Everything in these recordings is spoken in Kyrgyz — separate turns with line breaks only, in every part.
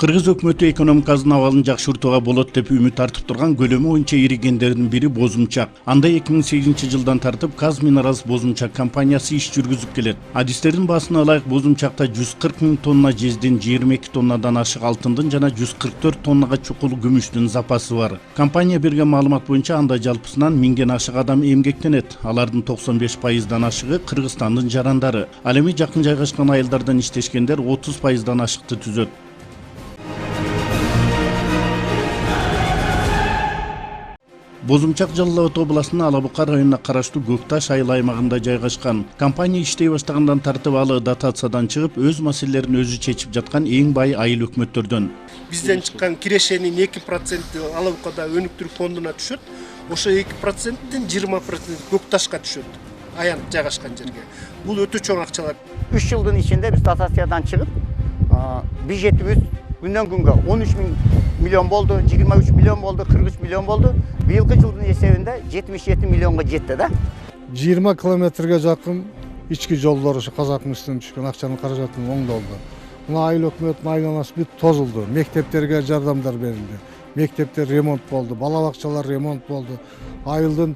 Кыргыз өкмөтү экономикасынын абалын жакшыртууга болот деп үмүт артып турган көлөмү боюнча иригендердин бири Бозумчак. Анда 2008-жылдан тартып Казминералс Бозумчак компаниясы иш жүргүзүп келет. Адистердин баасына ылайык Бозумчакта 140 000 тонна жездин, 22 тоннадан ашык алтындын жана 144 тоннага чукул күмүштүн запасы бар. Компания берген маалымат боюнча анда жалпысынан 1000ден ашык адам эмгектенет. Алардын 95%дан ашыгы Кыргызстандын жарандары. Ал эми жакын жайгашкан айылдардан иштешкендер 30%дан ашыкты түзөт. Бозумчак Жалал Абад областынын Алабука районуна караштуу Көкташ айыл аймагында жайгашкан. Компания иштей баштагандан тартып алы дотациядан чыгып, өз маселелерин өзү чечип жаткан эң бай айыл өкмөттөрдөн.
Бизден чыккан кирешенин 2% Алабукада өнүктүрүү фондуна түшөт. Ошо 2%ден 20% Көкташка түшөт. Аян жайгашкан жерге. Бул өтө чоң акчалар.
3 жылдын ичинде биз дотациядан чыгып, бюджетибиз күндөн күнгө 13 миллион болду, 23 миллион болду, 43 миллион болду. Быйылкы жылдын эсебинде 77 миллионго жетти да.
20 километрге жакын ички жолдор ошо казакмыстан түшкөн акчанын каражатын оңдолду. Мына айыл өкмөттүн айланасы бүт тозулду. Мектептерге жардамдар берилди. Мектептер ремонт болду, бала бакчалар ремонт болду. Айылдын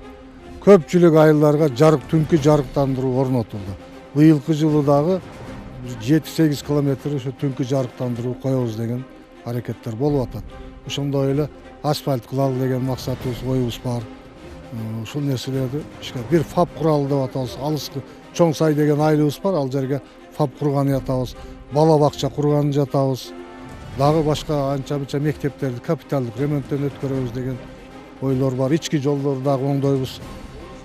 көпчүлүк айылдарга түнкү жарыктандыруу орнотулду. Быйылкы жылы дагы 7-8 километр ошо түнкү жарыктандыруу коебуз деген аракеттер болуп атат. Ошондой эле асфальт кылалы деген максатыбыз, оюбуз бар. Ушул нерселерди бир ФАП куралы деп атабыз. Алыскы Чоң Сай деген айылыбыз бар, ал жерге ФАП курганы жатабыз. Бала бакча курганы жатабыз. Дагы башка анча-мынча мектептерди капиталдык ремонттон өткөрөбүз деген ойлор бар. Ички жолдорду дагы оңдойбуз.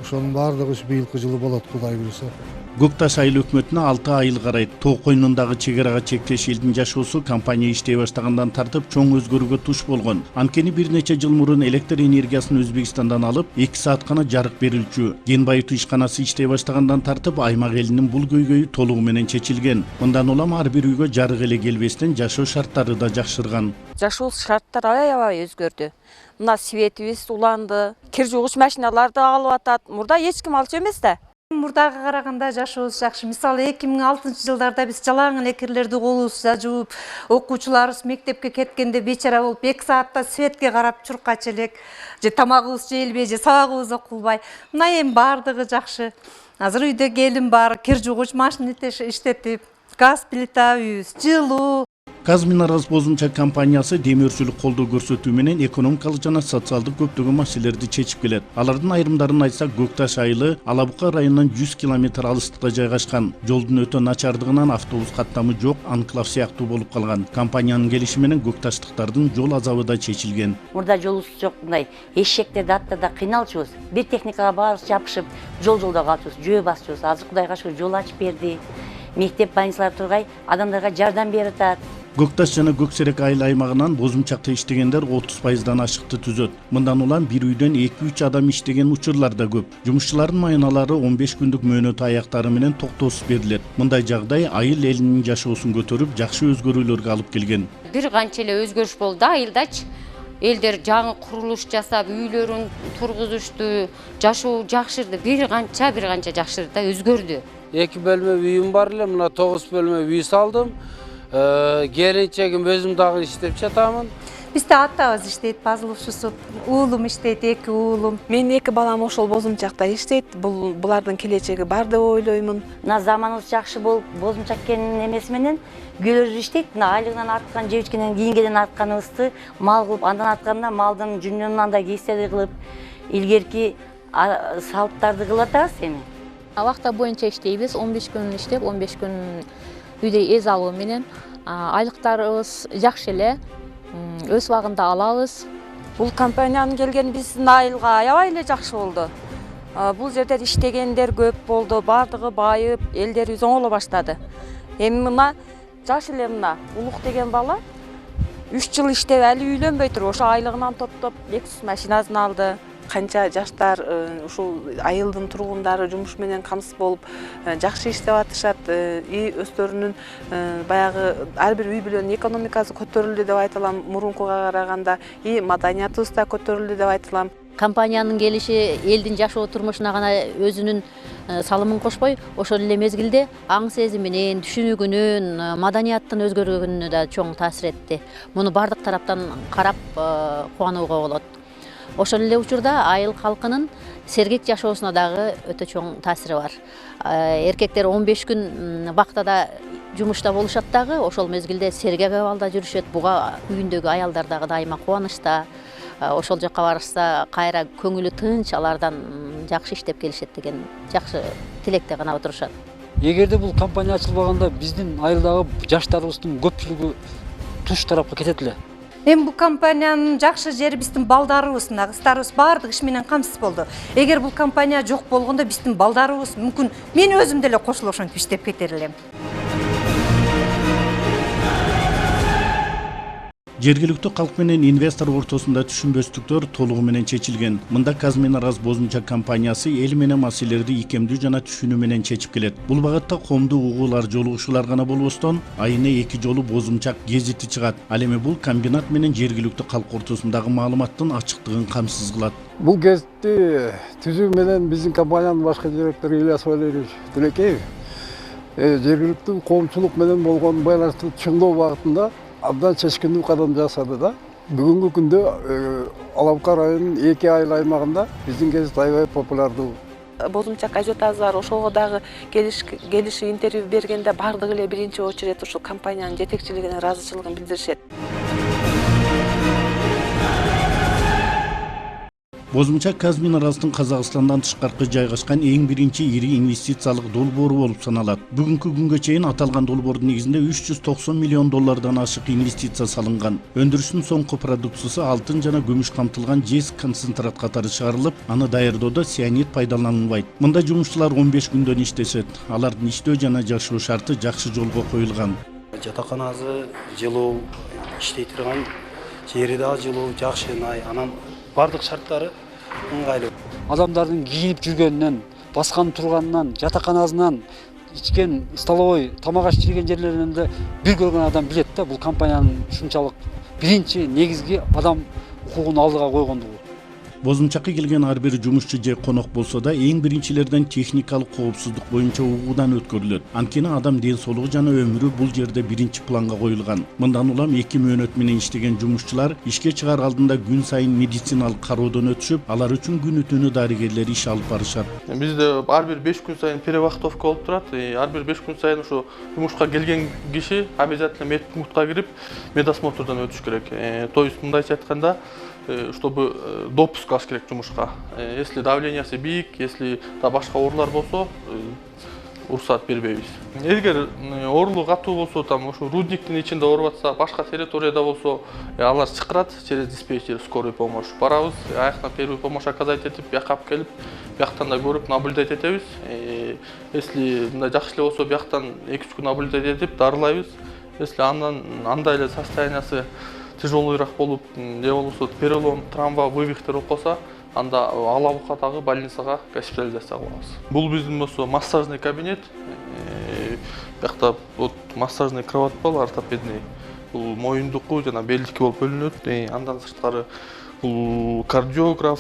Ошонун баардыгы быйылкы жылы болот, Кудай буйруса.
Көкташ айыл өкмөтүнө 6 айыл карайт. Тоо койнундагы чек арага чектеш элдин жашоосу компания иштей баштагандан тартып чоң өзгөрүүгө туш болгон. Анткени бир нече жыл мурун электр энергиясын Өзбекстандан алып, 2 саат гана жарык берилчү. Кен байытуу ишканасы иштей баштагандан тартып аймак элинин бул көйгөйү толугу менен чечилген. Мындан улам ар бир үйгө жарык эле келбестен жашоо шарттары да жакшырган.
Жашоо шарттары аябай өзгөрдү. Мына светибиз уланды, кир жуугуч машиналарды алып атат. Мурда эч ким алчу эмес да.
Мурдага караганда жашообуз жакшы. Мисалы 2006-жылдарда биз жалаң эле кирлерди колубузда жууп, окуучуларыбыз мектепке кеткенде бечара болуп 2 саатта светке карап чуркачу элек. Же тамагыбыз жейлбей, же сабагыбыз окулбай. Мына эми баардыгы жакшы. Азыр үйдө келин бар, кир жуугуч машина иштетип, газ плита үйүбүз, жылуу.
Казминералс Бозумчак компаниясы демирчилик колдоо көрсөтүү менен экономикалык жана социалдык көптөгөн маселелерди чечип келет. Алардын айрымдарын айтсак, Көкташ айылы Алабука районунан 100 километр алыстыкта жайгашкан. Жолдун өтө начардыгынан автобус каттамы жок, анклав сыяктуу болуп калган. Компаниянын келиши менен көкташтыктардын жол азабы да чечилген.
Мурда жолубуз жок, мындай эшектерди аттарда кыйналчубуз. Бир техникага баарыбыз жапышып, жолдо калчубуз, жөө басчубуз. Азыр Кудайга шүгүр жол ачып берди. Мектеп больницалар тургай адамдарга жардам берип атат.
Көкташ жана Көксерек айыл аймагынан Бозумчакта иштегендер 30%дан ашыкты түзөт. Мындан улам бир үйдөн 2-3 адам иштеген учурлар да көп. Жумушчулардын майыналары 15 күндүк мөөнөт аяктары менен токтоосуз берилет. Мындай жагдай айыл элинин жашоосун көтөрүп, жакшы өзгөрүүлөргө алып келген.
Бир канча эле өзгөрүш болду айылдачы. Элдер жаңы курулуш жасап, үйлөрүн тургузушту, жашоо жакшырды. Бир канча жакшырды да өзгөрдү.
2 бөлмө үйүм бар эле, мына 9 бөлмө үй салдым. Келинчегим өзүм дагы иштеп жатамын.
Бизде атабыз иштейт, базылуучусу, уулум иштейт, 2 уулум.
Менин 2 балам ошол Бозумчакта иштейт. Булардын келечеги бар деп ойлоймун.
Мына заманыбыз жакшы болуп, Бозумчак кенинин эмеси менен күйөөлөр иштейт. Мына айлыгынан арткан, жебичкенен кийингеден артканыбызды мал кылып, андан артканда малдын жүнүнөн да кийстерди кылып, илгерки салттарды кылып атабыз эми.
Абакта боюнча иштейбиз, 15 күн иштеп, 15 күн үйдө эз алуу менен айлыктарыбыз жакшы эле, өз убагында алабыз.
Бул компаниянын келгени биздин айылга аябай эле жакшы болду. Бул жерде иштегендер көп болду, бардыгы байып, элдерибиз оңоло баштады. Эми мына жаш эле мына Улук деген бала 3 жыл иштеп али үйлөнбөй туруп, ошо айлыгынан топтоп Lexus машинасын алды. Канча жаштар ушул айылдын тургундары жумуш менен камсыз болуп жакшы иштеп атышат. Өздөрүнүн баягы ар бир үй бүлөнүн экономикасы көтөрүлдү деп айта алам. Мурункуга караганда маданиятыбыз да көтөрүлдү деп айта алам.
Компаниянын келиши элдин жашоо турмушуна гана өзүнүн салымын кошпой, ошол эле мезгилде аң сезиминин, түшүнүгүнүн, маданияттын өзгөргөнүнө да чоң таасир этти. Муну бардык тараптан карап кубанууга болот. Ошол эле учурда айыл калкынын сергек жашоосуна дагы өтө чоң таасири бар. Эркектер 15 күн бактада жумушта болушат дагы, ошол мезгилде сергек абалда жүрүшөт. Буга үйүндөгү аялдар дагы дайыма кубанычта. Ошол жакка барышса кайра көңүлү тынч, алардан жакшы иштеп келишет деген жакшы тилекте гана отурушат.
Эгерде бул компания ачылбаганда биздин айылдагы жаштарыбыздын көпчүлүгү туш тарапка кетет эле.
Эми бул компаниянын жакшы жери биздин балдарыбыз, кыздарыбыз баардык иш менен камсыз болду. Эгер бул компания жок болгондо биздин балдарыбыз мүмкүн мен өзүм деле кошулуп ошентип иштеп кетер элем.
Жергиликтүү калк менен инвестор ортосунда түшүнбөстүктөр толугу менен чечилген. Мында Казминараз бозумча компаниясы эл менен маселелерди икемдүү жана түшүнүү менен чечип келет. Бул багытта коомдуу угуулар, жолугушуулар гана болбостон, айына 2 жолу бозумчак гезити чыгат. Ал эми бул комбинат менен жергиликтүү калк ортосундагы маалыматтын ачыктыгын камсыз кылат.
Бул гезитти түзүү менен биздин компаниянын башкы директору Ильяс Валерьевич Тилекеев жергиликтүү коомчулук менен болгон байланышты чыңдоо багытында абдан чечкиндүү кадам жасады да. Бүгүнкү күндө Алапка районунун 2 айыл аймагында биздин гезит аябай популярдуу.
Бозумчак ажиотаждар ошого дагы келишип интервью бергенде бардыгы эле биринчи очередь ушул компаниянын жетекчилигине ыраазычылыгын билдиришет.
Бозумчак Казминарастын Казакстандан тышкаркы жайгашкан эң биринчи ири инвестициялык долбоору болуп саналат. Бүгүнкү күнгө чейин аталган долбоордун негизинде 390 миллион доллардан ашык инвестиция салынган. Өндүрүштүн соңку продукциясы алтын жана күмүш камтылган жез концентрат катары чыгарылып, аны даярдоодо цианид пайдаланылбайт. Мында жумушчулар 15 күндөн иштешет. Алардын иштөө жана жашоо шарты жакшы жолго коюлган.
Жатаканасы жылуу, иштей турган жери да жылуу, жакшы nay, анан бардык шарттары ыңгайлуу.
Адамдардын кийинип жүргөнүнөн, баскан турганынан, жатаканасынан, ичкен столовой, тамак аш жеген жерлеринен да бир көргөн адам билет да, бул компаниянын ушунчалык биринчи негизги адам укугун алдыга койгондугу.
Бозумчакка келген ар бир жумушчу же конок болсо да эң биринчилерден техникалык коопсуздук боюнча угуудан өткөрүлөт. Анткени адам ден соолугу жана өмүрү бул жерде биринчи планга коюлган. Мындан улам 2 мөөнөт менен иштеген жумушчулар ишке чыгаар алдында күн сайын медициналык кароодон өтүшүп, алар үчүн күнү түнү дарыгерлер иш алып барышат.
Бизде ар бир 5 күн сайын перевахтовка болуп турат. Ар бир 5 күн сайын ушу жумушка келген киши обязательно медпунктка кирип медосмотрдон өтүш керек. То есть мындайча айтканда, чтобы допуск алыш керек жумушка. Если давлениясы бийик, если да башка оорулар болсо, уруксат бербейбиз. Эгер оорулук катуу болсо, там ушу рудниктин ичинде ооруп атса, башка территорияда болсо, алар чакырат через диспетчер скорый помощь. Барабыз, аяктан первую помощь оказать этип, бияка алып келип, бияктан да көрүп наблюдать этебиз. Если мындай жакшы эле болсо, бияктан 2-3 күн наблюдать этип, дарылайбыз. Если андай эле состояниясы тяжелыйраак болуп, же болбосо перелом, травма, вывихтер болуп калса, анда Алабукадагы больницага госпитализация кылабыз. Бул биздин болсо массажный кабинет. Бияқта вот массажный кровать бар, ортопедный. Бул моюндуку жана белдики болуп бөлүнөт. Андан сырткары бул кардиограф,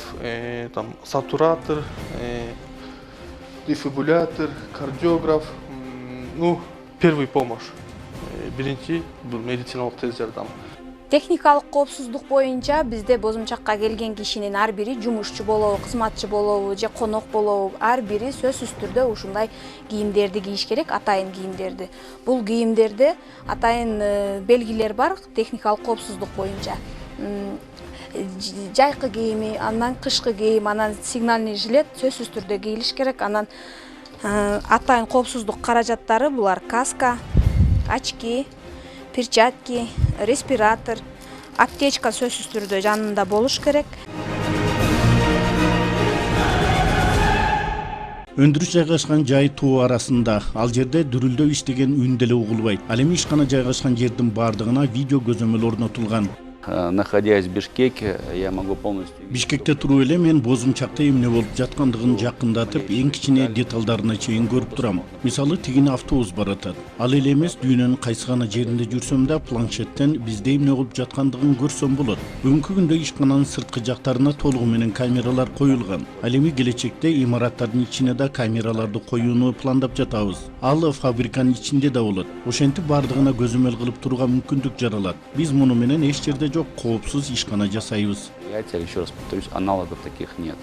там сатуратор, дефибриллятор, кардиограф, ну, первый помощь. Биринчи бул медициналык тез жардам.
Техникалык коопсуздук боюнча бизде бозумчакка келген кишинин ар бири жумушчу болобу, кызматчы болобу же конок болобу, ар бири сөзсүз түрдө ушундай кийимдерди кийиш керек, атайын кийимдерди. Бул кийимдерде атайын белгилер бар техникалык коопсуздук боюнча. Жайкы кийими, анан кышкы кийим, анан сигнальный жилет сөзсүз түрдө кийилиш керек. Анан атайын коопсуздук каражаттары булар каска, очки, перчатки, респиратор, аптечка сөзсүз түрдө жанында болуш керек.
Өндүрүш жайгашкан жай тоо арасында, ал жерде дүрүлдөө иштеген үн деле угулбайт. Ал эми ишкана жайгашкан жердин бардыгына видео көзөмөл орнотулган.
Находясь в Бишкеке, я могу полностью...
Бишкекте туруп эле мен бозумчакта эмне болуп жаткандыгын жакындатып, эң кичине деталдарына чейин көрүп турам. Мисалы, тигине автобус баратат. Ал эле эмес, дүйнөнүн кайсы гана жеринде жүрсөм да планшеттен бизде эмне болуп жаткандыгын көрсөм болот. Бүгүнкү күндө ишкананын сырткы жактарына толугу менен камералар коюлган. Ал эми келечекте имараттардын ичине да камераларды коюуну пландап жатабыз. Ал фабриканын ичинде да болот. Ошентип бардыгына көзөмөл кылып турууга мүмкүндүк жаралат. Биз муну менен эч жерде жок, коопсуз ишкана жасайбыз.
Еще раз повторюсь, аналогов таких нет.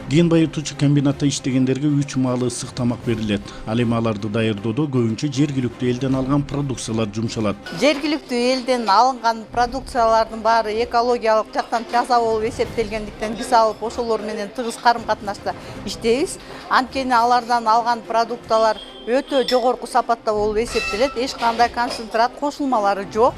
Кен байытуучу комбинатта иштегендерге 3 маалы ысык тамак берилет. Ал эми аларды даярдоодо көбүнчө жергиликтүү элден алган продукциялар жумшалат.
Жергиликтүү элден алынган продукциялардын баары экологиялык жактан таза болуп эсептелгендиктен биз алып ошолор менен тыгыз карым-катнашта иштейбиз. Анткени алардан алган продукталар өтө жогорку сапатта болуп эсептелет. Эч кандай концентрат кошулмалары жок.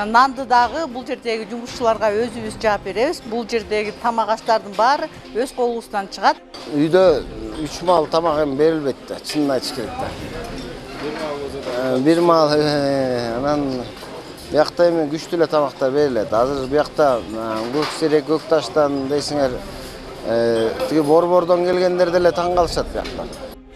Нанды дагы бул жердеги жумушчуларга өзүбүз жаап беребиз. Бул жердеги тамак аштардын баары өз колубуздан чыгат.
Үйдө 3 маал тамак эми берилбейт да, чынын айтыш керек да. Бир маал анан биякта эми күчтүү эле тамактар берилет. Азыр биякта Көксерек, Көкташтан дейсиңер, тиги Борбордон келгендер деле таң калышат биякта.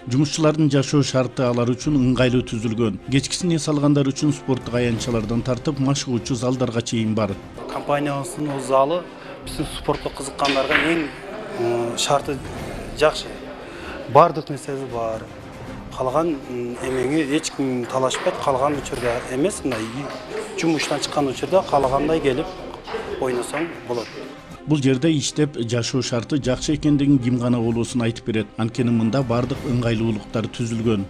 Жумушчулардын жашоо шарты алар үчүн ыңгайлуу түзүлгөн. Кечкисин эс алгандар үчүн спорттук аянтчалардан тартып машыгуучу залдарга чейин бар.
Компаниябыздын залы биздин спорттук кызыккандарга эң шарты жакшы. Бардык нерсеси бар. Калган эмеңи эч ким талашпайт, калган учурда эмес, мындай жумуштан чыккан учурда каалагандай келип ойносоң болот.
Бул жерде иштеп жашоо шарты жакшы экендигин ким гана болосун айтып берет. Анткени мында бардык ыңгайлуулуктар түзүлгөн.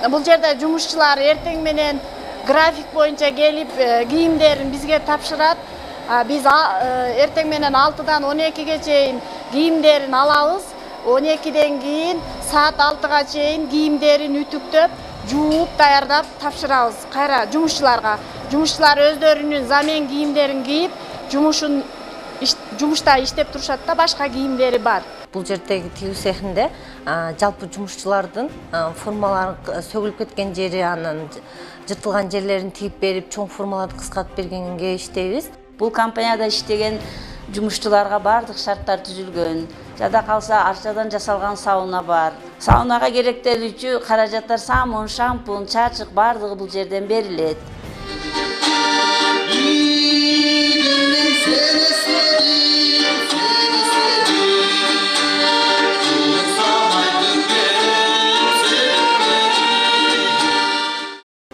Бул жерде жумушчулар эртең менен график боюнча келип кийимдерин бизге тапшырат. Биз эртең менен 6-дан 12-ге чейин кийимдерин алабыз. 12-ден кийин саат 6-га чейин кийимдерин ütүктөп, жууп, даярдап тапшырабыз кайра жумушчуларга. Жумушчулар өздөрүнүн замен кийимдерин кийип, жумушта иштеп турушат да, башка кийимдери бар.
Бул жердеги тигүү цехинде жалпы жумушчулардын формалары сөгүлүп кеткен жери, анан жыртылган жерлерин тигип берип, чоң формаларды кыскартып бергенге иштейбиз.
Бул компанияда иштеген жумушчуларга бардык шарттар түзүлгөн. Жада калса арчадан жасалган сауна бар. Саунага керектелүүчү каражаттар, самун, шампунь, чачык бардыгы бул жерден берилет.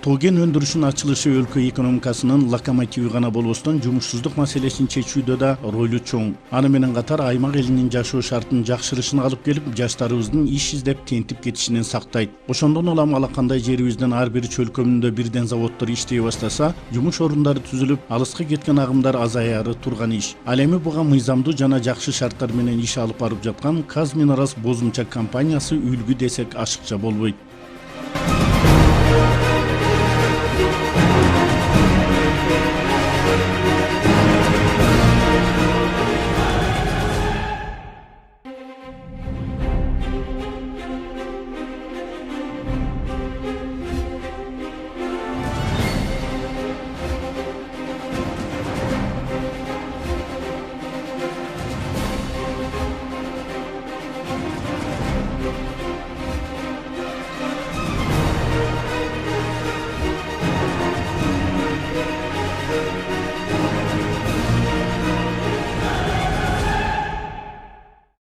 Тоген өндүрүшүнүн ачылышы өлкө экономикасынын локомотиви гана болбостон жумушсуздук маселесин чечүүдө да ролу чоң. Аны менен катар аймак элинин жашоо шартын жакшырышына алып келип, жаштарыбыздын иш издеп тентип кетишинен сактайт. Ошондон улам алакандай жерибиздин ар бир чөлкөмүндө бирден заводдор иштей баштаса, жумуш орундары түзүлүп, алыска кеткен агымдар азаяры турган иш. Ал эми буга мыйзамдуу жана жакшы шарттар менен иш алып барып жаткан Казминараз бозумча компаниясы үлгү десек ашыкча болбойт.